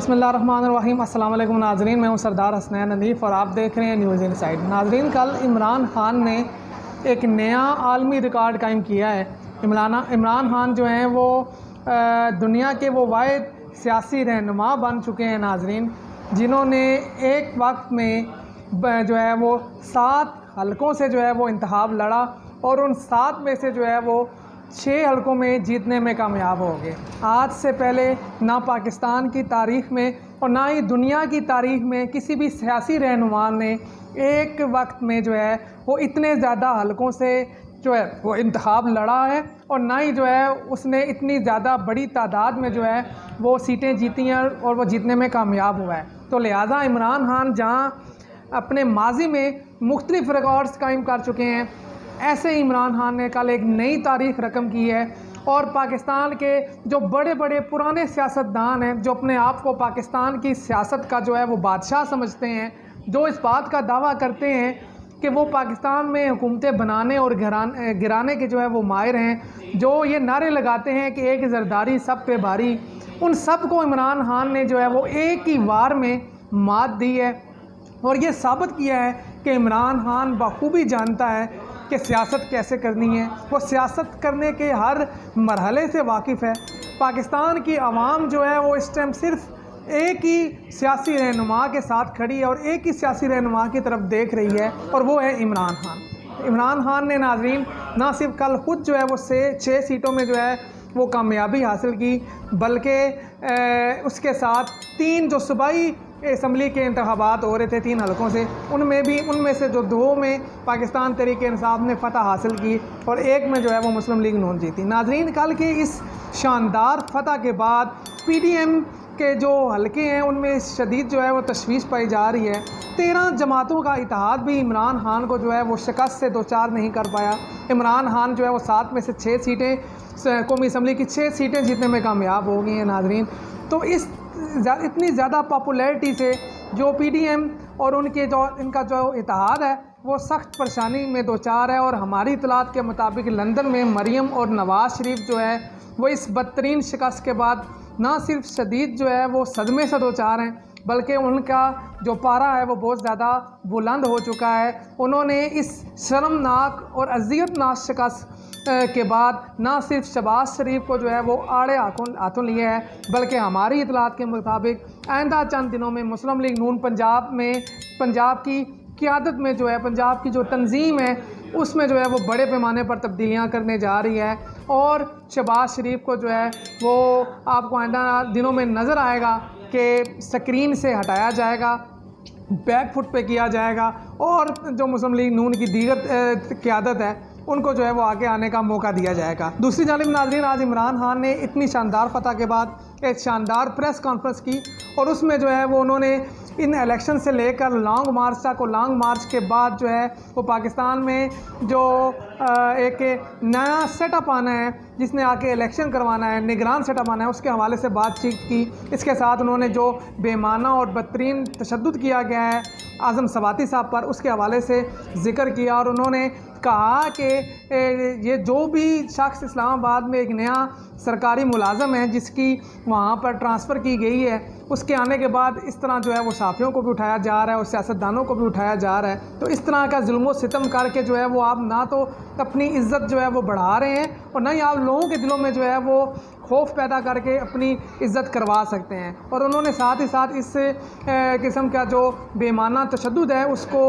बिस्मिल्लाहिर्रहमानिर्रहीम। अस्सलाम वालेकुम नाज़रीन, मैं हूं सरदार हसनैन हनीफ़ और आप देख रहे हैं न्यूज़ इनसाइड। नाज़रीन, कल इमरान खान ने एक नया आलमी रिकॉर्ड कायम किया है। इमरान खान जो हैं वो दुनिया के वो वाहिद सियासी रहनुमा बन चुके हैं नाज़रीन, जिन्होंने एक वक्त में जो है वो 7 हलकों से जो है वो इंतखाब लड़ा और उन 7 में से जो है वो 6 हलकों में जीतने में कामयाब हो गए। आज से पहले ना पाकिस्तान की तारीख़ में और ना ही दुनिया की तारीख़ में किसी भी सियासी रहनुमा ने एक वक्त में जो है वो इतने ज़्यादा हलकों से जो है वो इंतखाब लड़ा है और ना ही जो है उसने इतनी ज़्यादा बड़ी तादाद में जो है वो सीटें जीती हैं और वो जीतने में कामयाब हुआ है। तो लिहाजा इमरान खान जहाँ अपने माजी में मुख्तलिफ़ रिकॉर्ड्स कायम कर चुके हैं, ऐसे ही इमरान खान ने कल एक नई तारीख़ रकम की है और पाकिस्तान के जो बड़े बड़े पुराने सियासतदान हैं, जो अपने आप को पाकिस्तान की सियासत का जो है वो बादशाह समझते हैं, जो इस बात का दावा करते हैं कि वो पाकिस्तान में हुकूमतें बनाने और गिराने के जो है वो माहिर हैं, जो ये नारे लगाते हैं कि एक ज़रदारी सब पे भारी, उन सब को इमरान खान ने जो है वो एक ही वार में मात दी है। और ये साबित किया है कि इमरान खान बखूबी जानता है कि सियासत कैसे करनी है। वो सियासत करने के हर मरहले से वाकिफ़ है। पाकिस्तान की आवाम जो है वो इस टाइम सिर्फ़ एक ही सियासी रहनुमा के साथ खड़ी है और एक ही सियासी रहनुमा की तरफ देख रही है और वो है इमरान खान। इमरान खान ने नाज़रीन ना सिर्फ कल ख़ुद जो है वो 6 सीटों में जो है वो कामयाबी हासिल की, बल्कि उसके साथ 3 जो सूबाई असम्बली के इंतखाबात हो रहे थे 3 हलकों से, उनमें से जो 2 में पाकिस्तान तहरीक-ए-इंसाफ ने फ़तह हासिल की और एक में जो है वो मुस्लिम लीग नून जीती। नाज़रीन, कल के इस शानदार फ़तह के बाद PDM के जो हलके हैं उनमें शदीद जो है वो तशवीश पाई जा रही है। 13 जमातों का इत्तेहाद भी इमरान खान को जो है वो शिकस्त से 2-4 नहीं कर पाया। इमरान खान जो है वो 7 में से 6 सीटें कौमी असम्बली की 6 सीटें जीतने में कामयाब हो गई हैं नाज़रीन। तो इतनी ज़्यादा पॉपुलैरिटी से जो PDM और इनका जो इत्तेहाद है वो सख्त परेशानी में 2-4 है। और हमारी इतलात के मुताबिक लंदन में मरीम और नवाज़ शरीफ जो है वो इस बदतरीन शिकस्त के बाद ना सिर्फ शदीद जो है वो सदमे से 2-4 हैं, बल्कि उनका जो पारा है वो बहुत ज़्यादा बुलंद हो चुका है। उन्होंने इस शर्मनाक और अज़ियतनाक शिकस्त के बाद ना सिर्फ शहबाज शरीफ को जो है वो आड़े हाथों लिया है, बल्कि हमारी इतलात के मुताबिक आइंदा चंद दिनों में मुस्लिम लीग नून पंजाब की क़यादत में जो है पंजाब की जो तंजीम है उसमें जो है वो बड़े पैमाने पर तब्दीलियां करने जा रही है और शहबाज शरीफ को जो है वो आपको आइंदा दिनों में नज़र आएगा कि स्क्रीन से हटाया जाएगा, बैक फुट पे किया जाएगा और जो मुस्लिम लीग नून की दीगर क़यादत है उनको जो है वो आगे आने का मौका दिया जाएगा। दूसरी जानिब नाज़रीन, आज इमरान खान ने इतनी शानदार फ़तह के बाद एक शानदार प्रेस कॉन्फ्रेंस की और उसमें जो है वो उन्होंने इन इलेक्शन से लेकर लॉन्ग मार्च के बाद जो है वो पाकिस्तान में जो एक नया सेटअप आना है, जिसने आके इलेक्शन करवाना है, निगरान सेटअप आना है, उसके हवाले से बातचीत की। इसके साथ उन्होंने जो बेमाना और बदतरीन तशद्दुद किया गया है आज़म सवाती साहब पर, उसके हवाले से ज़िक्र किया और उन्होंने कहा कि ये जो भी शख्स इस्लामाबाद में एक नया सरकारी मुलाज़म है जिसकी वहाँ पर ट्रांसफ़र की गई है, उसके आने के बाद इस तरह जो है वो साफ़ियों को भी उठाया जा रहा है और सियासतदानों को भी उठाया जा रहा है। तो इस तरह का जुल्म व सितम करके जो है वो आप ना तो अपनी इज़्ज़त जो है वो बढ़ा रहे हैं और ना ही आप लोगों के दिलों में जो है वो खौफ पैदा करके अपनी इज़्ज़त करवा सकते हैं। और उन्होंने साथ ही साथ इस किस्म का जो बेमाना तशद्दुद है उसको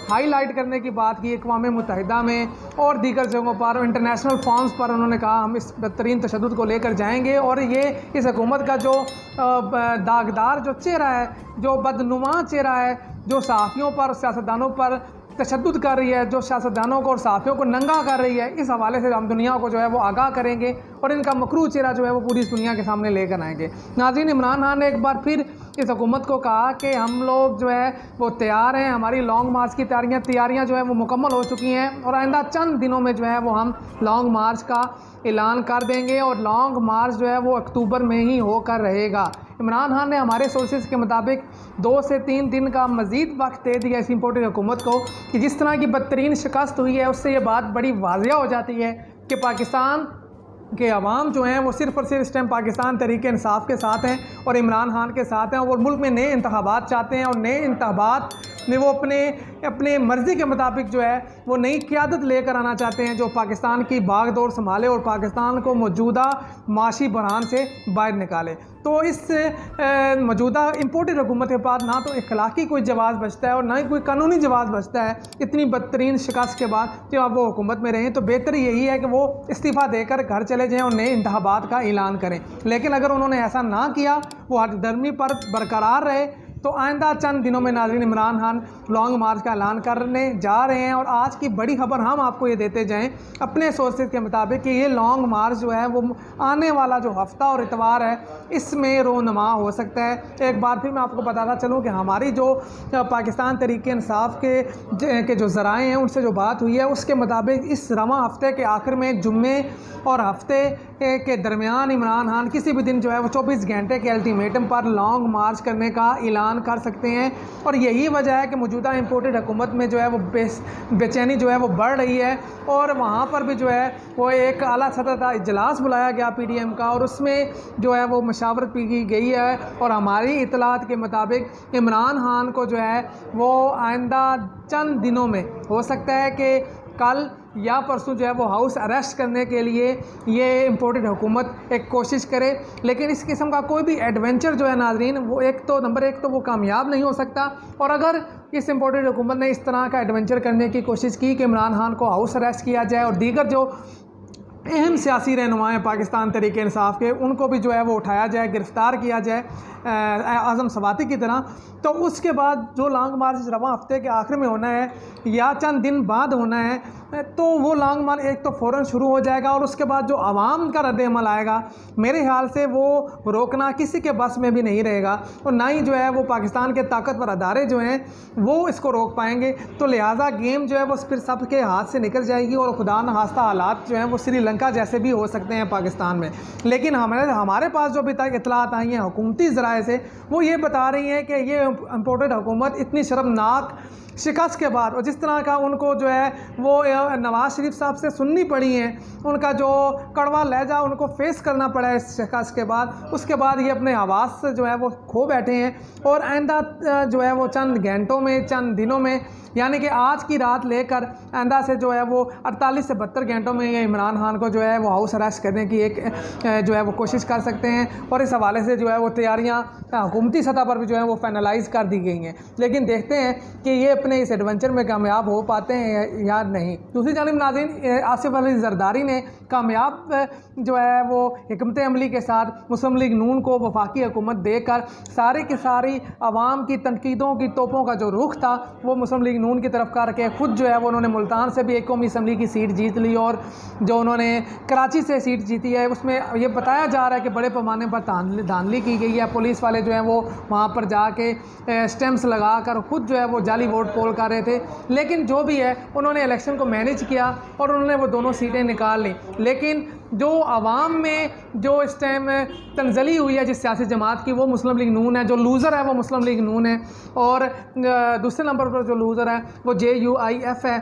हाईलाइट करने की बात की। अक़वाम मुत्तहिदा में और दीगर जगहों पर इंटरनेशनल फॉर्म्स पर उन्होंने कहा हम इस बदतरीन तशद्दुद को लेकर जाएंगे और ये इस हुकूमत का जो दागदार जो चेहरा है, जो बदनुमा चेहरा है, जो सहाफ़ियों पर सियासतदानों पर तशद्दुद कर रही है, जो सियासतदानों को और सहाफ़ियों को नंगा कर रही है, इस हवाले से हम दुनिया को जो है वो आगाह करेंगे और इनका मकरू चेहरा जो है वो पूरी दुनिया के सामने लेकर आएंगे। नाज़रीन, इमरान खान ने एक बार फिर इस हुकूमत को कहा कि हम लोग जो है वो तैयार हैं, हमारी लॉन्ग मार्च की तैयारियां जो है वो मुकम्मल हो चुकी हैं और आइंदा चंद दिनों में जो है वो हम लॉन्ग मार्च का ऐलान कर देंगे और लॉन्ग मार्च जो है वो अक्टूबर में ही होकर रहेगा। इमरान खान ने हमारे सोर्सेज के मुताबिक 2 से 3 दिन का मज़ीद वक्त दे दिया इस इम्पोर्टेड हुकूमत को कि जिस तरह की बदतरीन शिकस्त हुई है उससे ये बात बड़ी वाज़िया हो जाती है कि पाकिस्तान कि अवाम जो हैं वो सिर्फ़ और सिर्फ इस टाइम पाकिस्तान तहरीक इंसाफ के साथ हैं और इमरान खान के साथ हैं और मुल्क में नए इंतखाबात चाहते हैं और नए इंतखाबात में वो अपने मर्ज़ी के मुताबिक जो है वो नई क़यादत लेकर आना चाहते हैं जो पाकिस्तान की बागडोर संभाले और पाकिस्तान को मौजूदा माशी बहरान से बाहर निकाले। तो इस मौजूदा इम्पोर्टेड हुकूमत के पास ना तो इखलाकी कोई जवाब बचता है और ना ही कोई कानूनी जवाब बचता है। इतनी बदतरीन शिकस्त के बाद जब अब वो हुकूमत में रहें तो बेहतर यही है कि वो इस्तीफ़ा देकर घर चले जाएँ और नए इंतखाबात का ऐलान करें। लेकिन अगर उन्होंने ऐसा ना किया, वो हरदर्मी पर बरकरार रहे, तो आइंदा चंद दिनों में नाज़रीन इमरान खान लॉन्ग मार्च का ऐलान करने जा रहे हैं। और आज की बड़ी खबर हम आपको ये देते जाएं अपने सोर्सेज के मुताबिक कि ये लॉन्ग मार्च जो है वो आने वाला जो हफ्ता और इतवार है इसमें रोनुमा हो सकता है। एक बार फिर मैं आपको बताता चलूँ कि हमारी जो पाकिस्तान तहरीक इंसाफ के जो ज़राए हैं उनसे जो बात हुई है उसके मुताबिक इस रवां हफ्ते के आखिर में जुम्मे और हफ्ते के दरमियान इमरान खान किसी भी दिन जो है वो 24 घंटे के अल्टीमेटम पर लॉन्ग मार्च करने का ऐलान कर सकते हैं। और यही वजह है कि मौजूदा इम्पोर्टेड हुकूमत में जो है वो बेचैनी जो है वो बढ़ रही है और वहाँ पर भी जो है वो एक आला सतह का इजलास बुलाया गया PDM का और उसमें जो है वो मशावरत की गई है। और हमारी इतलात के मुताबिक इमरान खान को जो है वो आइंदा चंद दिनों में हो सकता है कि कल या परसों जो है वो हाउस अरेस्ट करने के लिए ये इम्पोर्टेड हुकूमत एक कोशिश करे। लेकिन इस किस्म का कोई भी एडवेंचर जो है नाज़रीन वो नंबर एक तो वो कामयाब नहीं हो सकता। और अगर इस इम्पोर्टेड हुकूमत ने इस तरह का एडवेंचर करने की कोशिश की कि इमरान खान को हाउस अरेस्ट किया जाए और दीगर जो अहम सियासी रहनुमा हैं पाकिस्तान तहरीक इंसाफ के उनको भी जो है वो उठाया जाए, गिरफ़्तार किया जाए आज़म सवाती की तरह, तो उसके बाद जो लॉन्ग मार्च रवां हफ्ते के आखिर में होना है या चंद दिन बाद होना है तो वो लॉन्ग मार्च एक तो फ़ौरन शुरू हो जाएगा और उसके बाद जो आवाम का रद्द-ए-अमल आएगा मेरे ख्याल से वो रोकना किसी के बस में भी नहीं रहेगा और ना ही जो है वो पाकिस्तान के ताकतवर अदारे जो हैं वो इसको रोक पाएंगे। तो लिहाजा गेम जो है वो फिर सबके हाथ से निकल जाएगी और खुदा न खास्ता हालात जो हैं वो श्रीलंका जैसे भी हो सकते हैं पाकिस्तान में। लेकिन हमारे पास जो अभी तक इतलात आई हैं हुकूमती ज़राए से वो ये बता रही हैं कि ये इम्पोर्टेड हुकूमत इतनी शर्मनाक शिकस्त के बाद और जिस तरह का उनको जो है वो नवाज़ शरीफ साहब से सुननी पड़ी है, उनका जो कड़वा लहजा उनको फेस करना पड़ा है इस शिकस्त के बाद, उसके बाद ये अपने आवाज़ से जो है वो खो बैठे हैं। और आइंदा जो है वो चंद घंटों में चंद दिनों में यानी कि आज की रात लेकर आइंदा से जो है वो 48 से 72 घंटों में ये इमरान खान को जो है वो हाउस अरेस्ट करने की एक जो है वो कोशिश कर सकते हैं। और इस हवाले से जो है वो तैयारियाँ हुकूमती सतह पर भी जो है वो फाइनलाइज़ कर दी गई हैं। लेकिन देखते हैं कि ये अपने इस एडवेंचर में कामयाब हो पाते हैं या नहीं। दूसरी जानिब नाज़रीन आसिफ अली जरदारी ने कामयाब जो है वो हिकमत अमली के साथ मुस्लिम लीग नून को वफाकी हुकूमत देकर सारी की सारी आवाम की तनकीदों की तोपों का जो रुख था वो मुस्लिम लीग नून की तरफ करके ख़ुद जो है वो उन्होंने मुल्तान से भी एक कौमी असम्बली की सीट जीत ली और जो उन्होंने कराची से सीट जीती है उसमें ये बताया जा रहा है कि बड़े पैमाने पर धांधली की गई है। पुलिस वाले जो हैं वो वहाँ पर जाके स्टैम्प्स लगा कर ख़ुद जो है वो जाली वोट पोल कर रहे थे। लेकिन जो भी है उन्होंने इलेक्शन को मैनेज किया और उन्होंने वो दोनों सीटें निकाल ली। लेकिन जो आवाम में जो इस टाइम तंजली हुई है जिस सियासी जमात की वो मुस्लिम लीग नून है, जो लूज़र है वो मुस्लिम लीग नून है और दूसरे नंबर पर जो लूज़र है वो JUIF है,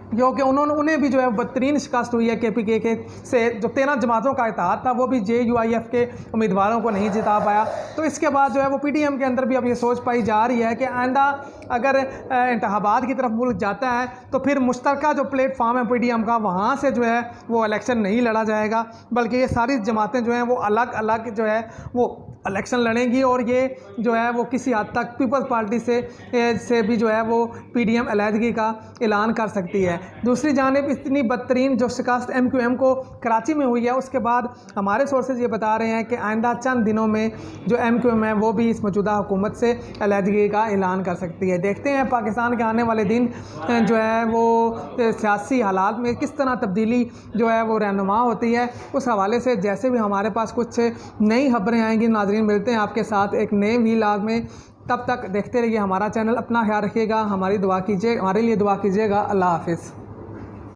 क्योंकि उन्हें भी जो है बदतरीन शिकस्त हुई है KPK के से जो 13 जमातों का इत्तेहाद था वो भी JUIF के उम्मीदवारों को नहीं जिता पाया। तो इसके बाद जो है वो PDM के अंदर भी अब ये सोच पाई जा रही है कि आइंदा अगर इंतखाबात की तरफ मुल्क जाता है तो फिर मुश्तरका जो प्लेटफार्म है PDM का वहाँ से जो है वो इलेक्शन नहीं लड़ा जाएगा, बल्कि ये सारी जमातें जो हैं वो अलग अलग जो है वो इलेक्शन लड़ेंगी और ये जो है वो किसी हद तक पीपल्स पार्टी से भी जो है वो PDM अलहदगी का ऐलान कर सकती है। दूसरी जानिब इतनी बदतरीन जो शिकस्त MQM को कराची में हुई है उसके बाद हमारे सोर्सेज ये बता रहे हैं कि आइंदा चंद दिनों में जो MQM है वो भी इस मौजूदा हुकूमत से अलहदगी का ऐलान कर सकती है। देखते हैं पाकिस्तान के आने वाले दिन जो है वो सियासी हालात में किस तरह तब्दीली जो है वो रहनुमा होती है। उस हवाले से जैसे भी हमारे पास कुछ नई खबरें आएंगी नाज़रीन मिलते हैं आपके साथ एक नए व्लॉग में। तब तक देखते रहिए हमारा चैनल। अपना ख्याल रखिएगा, हमारी दुआ कीजिए, हमारे लिए दुआ कीजिएगा। अल्लाह हाफ़िज़।